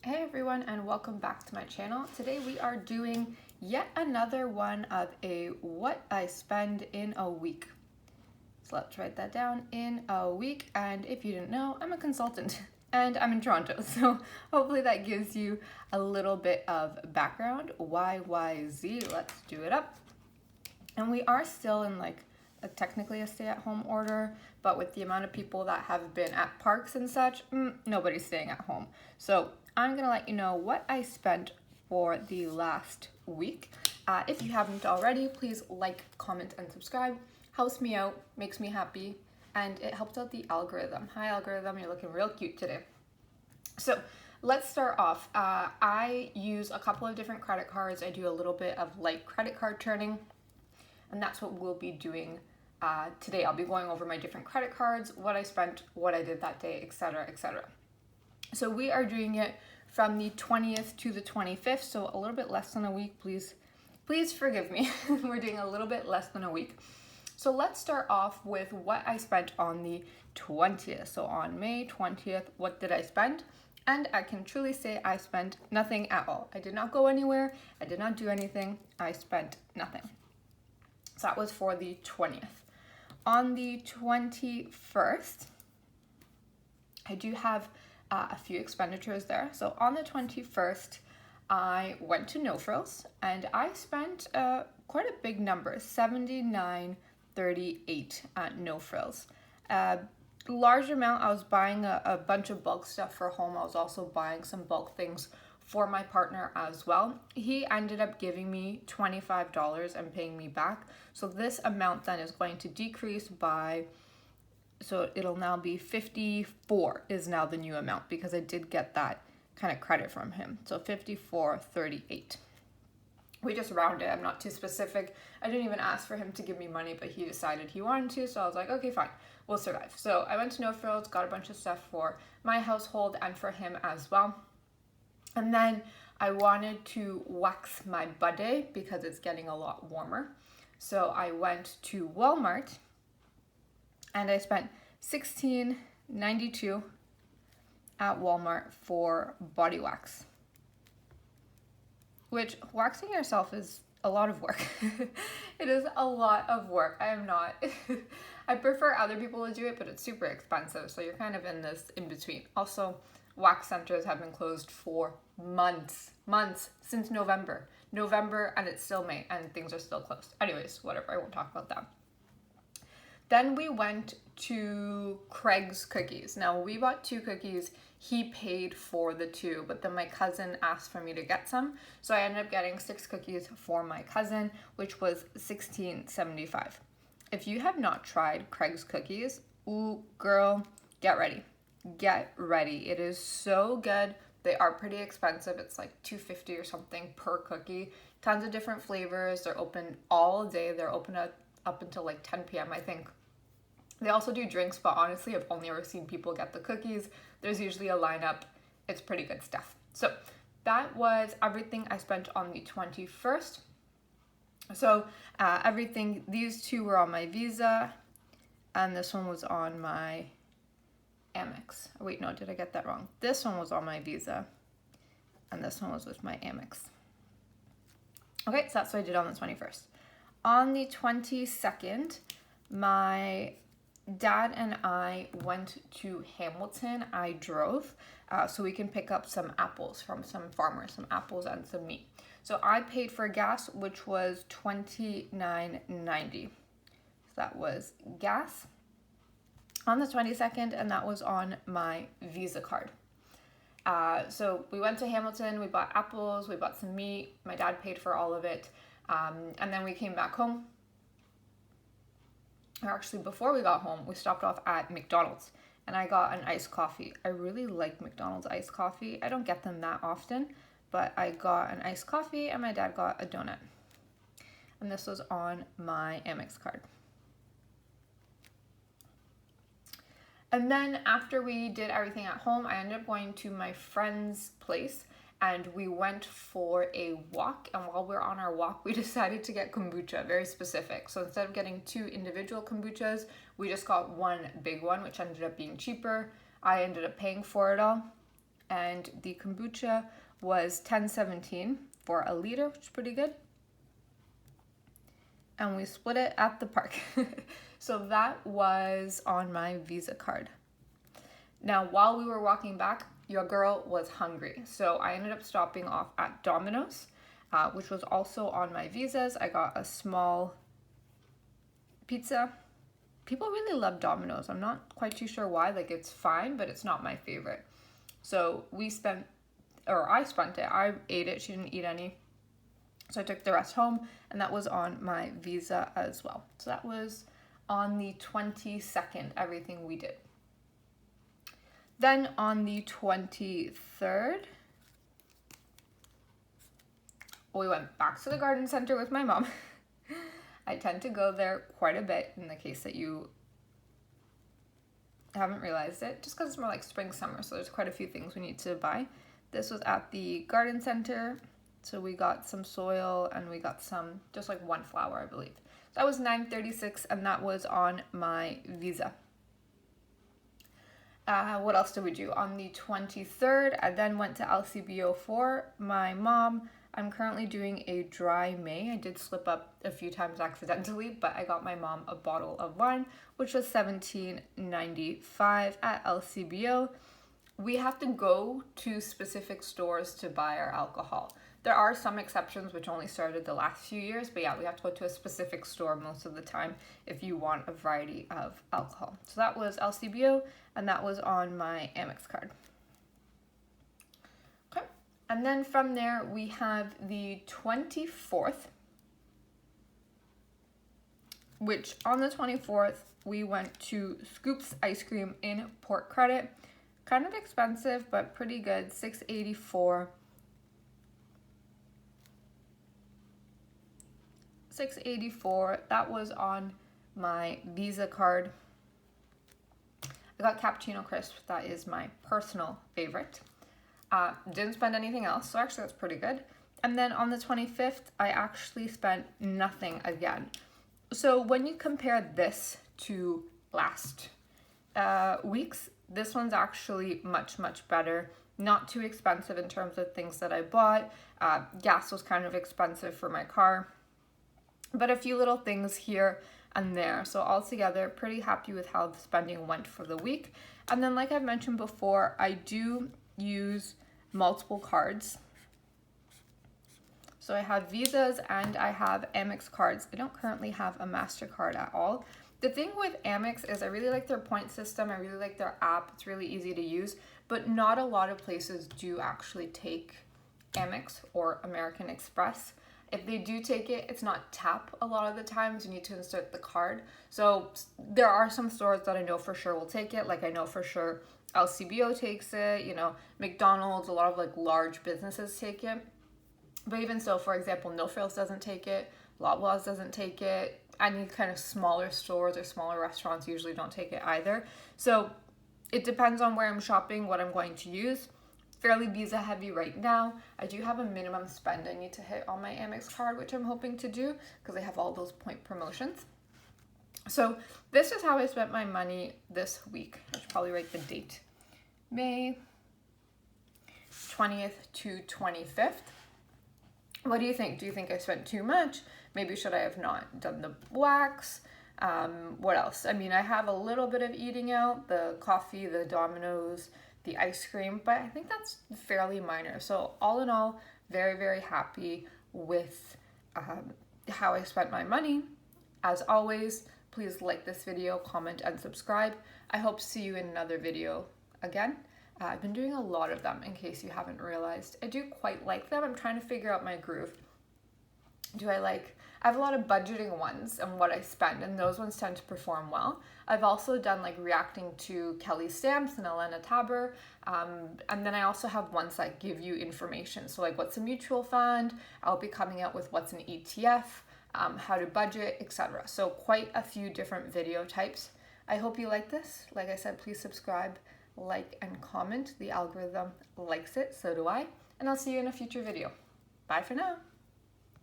Hey everyone, and welcome back to my channel. Today we are doing yet another one of a what I spend in a week. So let's write that down, in a week. And if you didn't know, I'm a consultant and I'm in Toronto. So hopefully that gives you a little bit of background. YYZ, let's do it up. And we are still in technically a stay-at-home order, but with the amount of people that have been at parks and such, nobody's staying at home. So I'm gonna let you know what I spent for the last week. If you haven't already, please like, comment, and subscribe. Helps me out, makes me happy, and it helps out the algorithm. Hi algorithm, you're looking real cute today. So let's start off. I use a couple of different credit cards. I do a little bit of light credit card turning, and that's what we'll be doing today. I'll be going over my different credit cards, what I spent, what I did that day, etc., etc. So we are doing it from the 20th to the 25th, so a little bit less than a week. Please forgive me. We're doing a little bit less than a week. So let's start off with what I spent on the 20th. So on May 20th, what did I spend? And I can truly say I spent nothing at all. I did not go anywhere. I did not do anything. I spent nothing. So that was for the 20th. On the 21st, I do have a few expenditures there. So on the 21st, I went to No Frills and I spent quite a big number, $79.38 at No Frills. Large amount. I was buying a bunch of bulk stuff for home. I was also buying some bulk things for my partner as well. He ended up giving me $25 and paying me back. So this amount then is going to decrease by, so it'll now be 54 is now the new amount because I did get that kind of credit from him. So $54.38. We just rounded. I'm not too specific. I didn't even ask for him to give me money, but he decided he wanted to. So I was like, okay, fine, we'll survive. So I went to No Frills, got a bunch of stuff for my household and for him as well. And then I wanted to wax my body because it's getting a lot warmer. So I went to Walmart and I spent $16.92 at Walmart for body wax. Which, waxing yourself is a lot of work. It is a lot of work. I am not, I prefer other people to do it, but it's super expensive. So you're kind of in this in between. Also, wax centers have been closed for months since November, and it's still May and things are still closed. Anyways, whatever, I won't talk about that. Then we went to Craig's Cookies. Now we bought 2 cookies. He paid for the 2, but then my cousin asked for me to get some. So I ended up getting 6 cookies for my cousin, which was $16.75. If you have not tried Craig's Cookies, ooh, girl, get ready. Get ready. It is so good. They are pretty expensive. It's like $2.50 or something per cookie. Tons of different flavors. They're open all day. They're open up until like 10 p.m. I think. They also do drinks, but honestly, I've only ever seen people get the cookies. There's usually a lineup. It's pretty good stuff. So that was everything I spent on the 21st. So everything, these 2 were on my Visa, and this one was on my Amex. Oh, wait, no, did I get that wrong? This one was on my Visa, and this one was with my Amex. Okay, so that's what I did on the 21st. On the 22nd, my dad and I went to Hamilton. I drove so we can pick up some apples from some farmers, some apples and some meat. So I paid for gas, which was $29.90. So that was gas on the 22nd, and that was on my Visa card. So we went to Hamilton, we bought apples, we bought some meat. My dad paid for all of it. And then we came back home. Or actually, before we got home, we stopped off at McDonald's and I got an iced coffee. I really like McDonald's iced coffee. I don't get them that often, but I got an iced coffee and my dad got a donut. And this was on my Amex card. And then after we did everything at home, I ended up going to my friend's place and we went for a walk. And while we were on our walk, we decided to get kombucha, very specific. So instead of getting 2 individual kombuchas, we just got one big one, which ended up being cheaper. I ended up paying for it all. and the kombucha was $10.17 for a liter, which is pretty good. And we split it at the park. So that was on my Visa card. Now, while we were walking back, your girl was hungry. So I ended up stopping off at Domino's, which was also on my Visas. I got a small pizza. People really love Domino's. I'm not quite too sure why. Like, it's fine, but it's not my favorite. So I spent it. I ate it. She didn't eat any. So I took the rest home, and that was on my Visa as well. So that was on the 22nd, everything we did. Then on the 23rd, we went back to the garden center with my mom. I tend to go there quite a bit, in the case that you haven't realized it, just because it's more like spring, summer, so there's quite a few things we need to buy. This was at the garden center. So we got some soil and we got some, just like one flower, I believe. So that was $9.36, and that was on my Visa. What else did we do? On the 23rd, I then went to LCBO for my mom. I'm currently doing a dry May. I did slip up a few times accidentally, but I got my mom a bottle of wine, which was $17.95 at LCBO. We have to go to specific stores to buy our alcohol. There are some exceptions which only started the last few years, but yeah, we have to go to a specific store most of the time if you want a variety of alcohol. So that was LCBO, and that was on my Amex card. Okay, and then from there we have the 24th, which on the 24th we went to Scoops Ice Cream in Port Credit. Kind of expensive, but pretty good, $6.84. That was on my Visa card. I got cappuccino crisp. That is my personal favorite. Didn't spend anything else, so actually that's pretty good. And then on the 25th, I actually spent nothing again. So when you compare this to last week's, this one's actually much, much better. Not too expensive in terms of things that I bought. Gas was kind of expensive for my car, but a few little things here and there. So altogether, pretty happy with how the spending went for the week. And then, like I've mentioned before, I do use multiple cards. So I have Visas and I have Amex cards. I don't currently have a MasterCard at all. The thing with Amex is I really like their point system. I really like their app. It's really easy to use, but not a lot of places do actually take Amex or American Express. If they do take it, it's not tap a lot of the times. You need to insert the card. So there are some stores that I know for sure will take it. Like I know for sure LCBO takes it, you know, McDonald's, a lot of like large businesses take it. But even so, for example, No Frills doesn't take it. Loblaws doesn't take it. Any kind of smaller stores or smaller restaurants usually don't take it either. So it depends on where I'm shopping, what I'm going to use. Fairly Visa heavy right now. I do have a minimum spend I need to hit on my Amex card, which I'm hoping to do because they have all those point promotions. So this is how I spent my money this week. I should probably write the date. May 20th to 25th. What do you think? Do you think I spent too much? Maybe should I have not done the wax? What else? I mean, I have a little bit of eating out, the coffee, the Domino's, the ice cream, but I think that's fairly minor. So all in all, very, very happy with how I spent my money. As always, please like this video, comment, and subscribe. I hope to see you in another video again. I've been doing a lot of them in case you haven't realized. I do quite like them. I'm trying to figure out my groove. I have a lot of budgeting ones and what I spend, and those ones tend to perform well. I've also done like reacting to kellystamps and Elena Taber, and then I also have ones that give you information. So like what's a mutual fund, I'll be coming out with what's an ETF, how to budget, etc. So quite a few different video types. I hope you like this. Like I said, please subscribe, like, and comment. The algorithm likes it, so do I. And I'll see you in a future video. Bye for now.